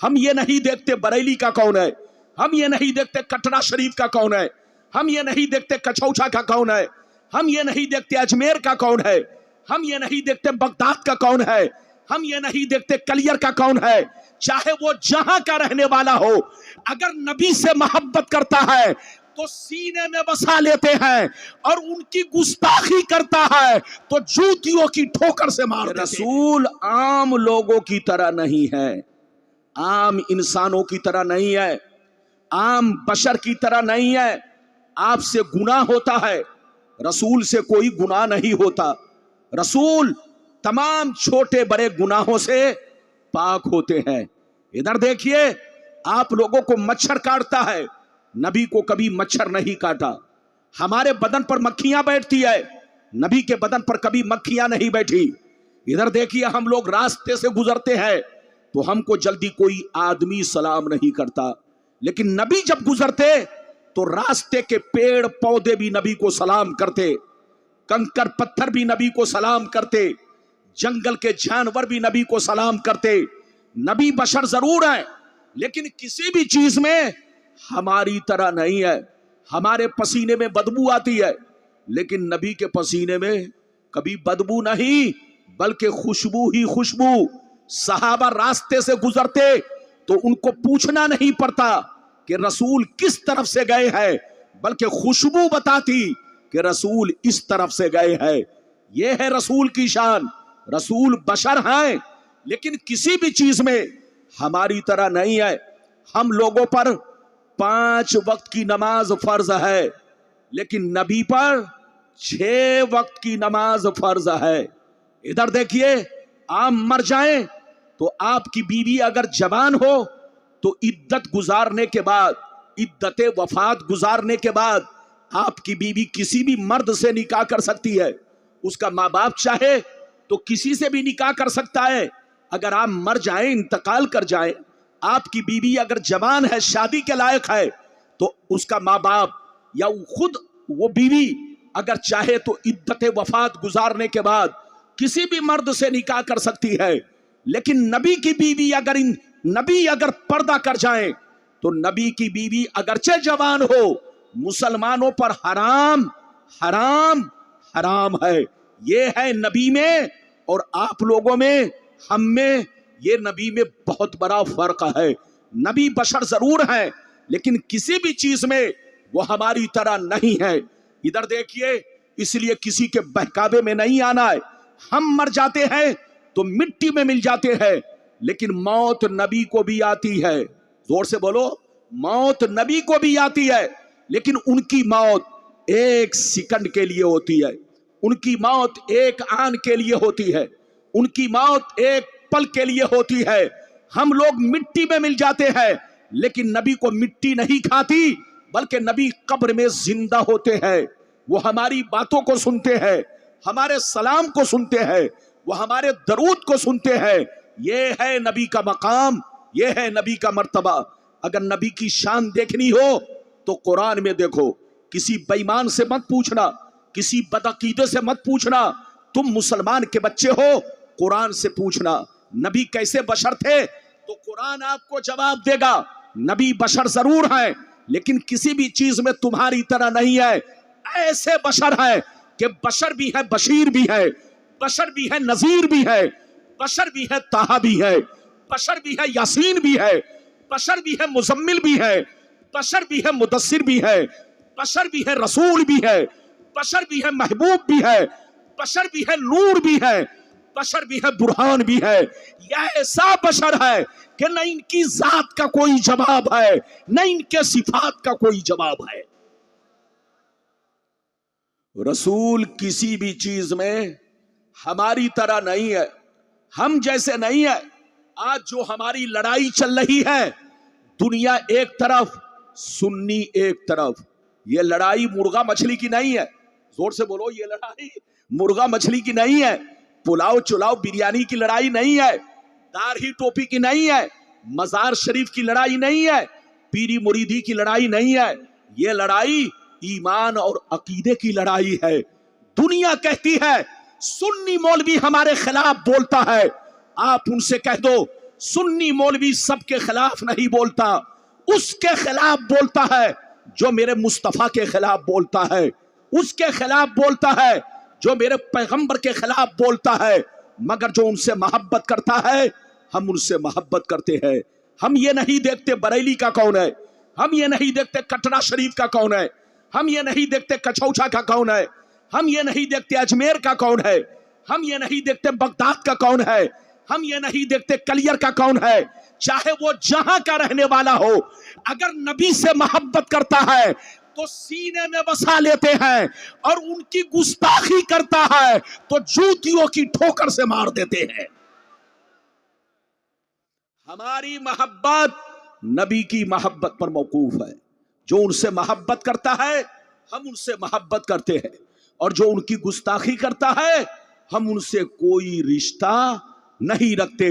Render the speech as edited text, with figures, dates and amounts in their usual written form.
ہم یہ نہیں دیکھتے بریلی کا کون ہے، ہم یہ نہیں دیکھتے کٹرا شریف کا کون ہے، ہم یہ نہیں دیکھتے کچھوچا کا کون ہے، ہم یہ نہیں دیکھتے اجمیر کا کون ہے، ہم یہ نہیں دیکھتے بغداد کا کون ہے، ہم یہ نہیں دیکھتے کلیر کا کون ہے. چاہے وہ جہاں کا رہنے والا ہو، اگر نبی سے محبت کرتا ہے تو سینے میں بسا لیتے ہیں، اور ان کی گستاخی کرتا ہے تو جوتیوں کی ٹھوکر سے مار دیتے ہیں. رسول عام لوگوں کی طرح نہیں ہے، عام انسانوں کی طرح نہیں ہے، عام بشر کی طرح نہیں ہے. آپ سے گناہ ہوتا ہے، رسول سے کوئی گناہ نہیں ہوتا. رسول تمام چھوٹے بڑے گناہوں سے پاک ہوتے ہیں. ادھر دیکھیے، آپ لوگوں کو مچھر کاٹتا ہے، نبی کو کبھی مچھر نہیں کاٹا. ہمارے بدن پر مکھیاں بیٹھتی ہے، نبی کے بدن پر کبھی مکھیاں نہیں بیٹھی. ادھر دیکھیے، ہم لوگ راستے سے گزرتے ہیں تو ہم کو جلدی کوئی آدمی سلام نہیں کرتا، لیکن نبی جب گزرتے تو راستے کے پیڑ پودے بھی نبی کو سلام کرتے، کنکر پتھر بھی نبی کو سلام کرتے، جنگل کے جانور بھی نبی کو سلام کرتے. نبی بشر ضرور ہے، لیکن کسی بھی چیز میں ہماری طرح نہیں ہے. ہمارے پسینے میں بدبو آتی ہے، لیکن نبی کے پسینے میں کبھی بدبو نہیں بلکہ خوشبو ہی خوشبو. صحابہ راستے سے گزرتے تو ان کو پوچھنا نہیں پڑتا کہ رسول کس طرف سے گئے ہیں، بلکہ خوشبو بتاتی کہ رسول اس طرف سے گئے ہیں. یہ ہے رسول کی شان. رسول بشر ہیں، لیکن کسی بھی چیز میں ہماری طرح نہیں ہے. ہم لوگوں پر 5 وقت کی نماز فرض ہے، لیکن نبی پر 6 وقت کی نماز فرض ہے. ادھر دیکھیے، آپ مر جائیں تو آپ کی بیوی اگر جوان ہو تو عدت گزارنے کے بعد، عدت وفات گزارنے کے بعد آپ کی بیوی کسی بھی مرد سے نکاح کر سکتی ہے. اس کا ماں باپ چاہے تو کسی سے بھی نکاح کر سکتا ہے. اگر آپ مر جائیں، انتقال کر جائیں، آپ کی بیوی اگر جوان ہے، شادی کے لائق ہے، تو اس کا ماں باپ یا خود وہ بیوی اگر چاہے تو عدت وفات گزارنے کے بعد کسی بھی مرد سے نکاح کر سکتی ہے. لیکن نبی کی بیوی نبی اگر پردہ کر جائیں تو نبی کی بیوی اگرچہ جوان ہو، مسلمانوں پر حرام حرام حرام ہے. یہ ہے نبی میں اور آپ لوگوں میں، ہم میں، یہ نبی میں بہت بڑا فرق ہے. نبی بشر ضرور ہیں، لیکن کسی بھی چیز میں وہ ہماری طرح نہیں ہے. ادھر دیکھیے، اس لیے کسی کے بہکاوے میں نہیں آنا ہے. ہم مر جاتے ہیں تو مٹی میں مل جاتے ہیں، لیکن موت نبی کو بھی آتی ہے. زور سے بولو، موت نبی کو بھی آتی ہے، لیکن ان کی موت 1 سیکنڈ کے لیے ہوتی ہے، ان کی موت 1 آن کے لیے ہوتی ہے، ان کی موت 1 پل کے لیے ہوتی ہے. ہم لوگ مٹی میں مل جاتے ہیں، لیکن نبی کو مٹی نہیں کھاتی، بلکہ نبی قبر میں زندہ ہوتے ہیں. وہ ہماری باتوں کو سنتے ہیں، ہمارے سلام کو سنتے ہیں، وہ ہمارے درود کو سنتے ہیں. یہ ہے نبی کا مقام، یہ ہے نبی کا مرتبہ. اگر نبی کی شان دیکھنی ہو تو قرآن میں دیکھو. کسی بے ایمان سے مت پوچھنا، کسی بدعقیدے سے مت پوچھنا. تم مسلمان کے بچے ہو، قرآن سے پوچھنا نبی کیسے بشر تھے، تو قرآن آپ کو جواب دے گا. نبی بشر ضرور ہیں، لیکن کسی بھی چیز میں تمہاری طرح نہیں ہے. ایسے بشر ہیں کہ بشر بھی ہے، بشیر بھی ہے، بشر بھی ہے، نذیر بھی ہے، بشر بھی ہے، طٰہٰ بھی ہے، بشر بھی ہے، یاسین بھی ہے، بشر بھی ہے، مزمل بھی ہے، بشر بھی ہے، مدثر بھی ہے، بشر بھی ہے، رسول بھی ہے، بشر بھی ہے، محبوب بھی ہے، بشر بھی ہے، نور بھی ہے، بشر بھی ہے، برہان بھی ہے. یہ ایسا بشر ہے کہ نہ ان کی ذات کا کوئی جواب ہے، نہ ان کے صفات کا کوئی جواب ہے. رسول کسی بھی چیز میں ہماری طرح نہیں ہے، ہم جیسے نہیں ہے. آج جو ہماری لڑائی چل رہی ہے، دنیا ایک طرف، سنی ایک طرف. یہ لڑائی مرغا مچھلی کی نہیں ہے. زور سے بولو، یہ لڑائی مرغا مچھلی کی نہیں ہے، پلاؤ چلاؤ بریانی کی لڑائی نہیں ہے، داڑھی ٹوپی کی نہیں ہے، مزار شریف کی لڑائی نہیں ہے، پیری مریدی کی لڑائی نہیں ہے. یہ لڑائی ایمان اور عقیدے کی لڑائی ہے. دنیا کہتی ہے سنی مولوی ہمارے خلاف بولتا ہے، آپ ان سے کہہ دو سنی مولوی سب کے خلاف نہیں بولتا، اس کے خلاف بولتا ہے جو میرے مصطفیٰ کے خلاف بولتا ہے، اس کے خلاف بولتا ہے جو میرے پیغمبر کے خلاف بولتا ہے، مگر جو ان سے محبت کرتا ہے ہم ان سے محبت کرتے ہیں۔ ہم یہ نہیں دیکھتے بریلی کا کون ہے، ہم یہ نہیں دیکھتے کٹرا شریف کا کون ہے، ہم یہ نہیں دیکھتے کچھوچا کا کون ہے، ہم یہ نہیں دیکھتے اجمیر کا کون ہے، ہم یہ نہیں دیکھتے بغداد کا کون ہے، ہم یہ نہیں دیکھتے کلیر کا کون ہے، چاہے وہ جہاں کا رہنے والا ہو، اگر نبی سے محبت کرتا ہے تو سینے میں بسا لیتے ہیں، اور ان کی گستاخی کرتا ہے تو جوتیوں کی ٹھوکر سے مار دیتے ہیں۔ ہماری محبت نبی کی محبت پر موقوف ہے، جو ان سے محبت کرتا ہے ہم ان سے محبت کرتے ہیں، اور جو ان کی گستاخی کرتا ہے ہم ان سے کوئی رشتہ نہیں رکھتے۔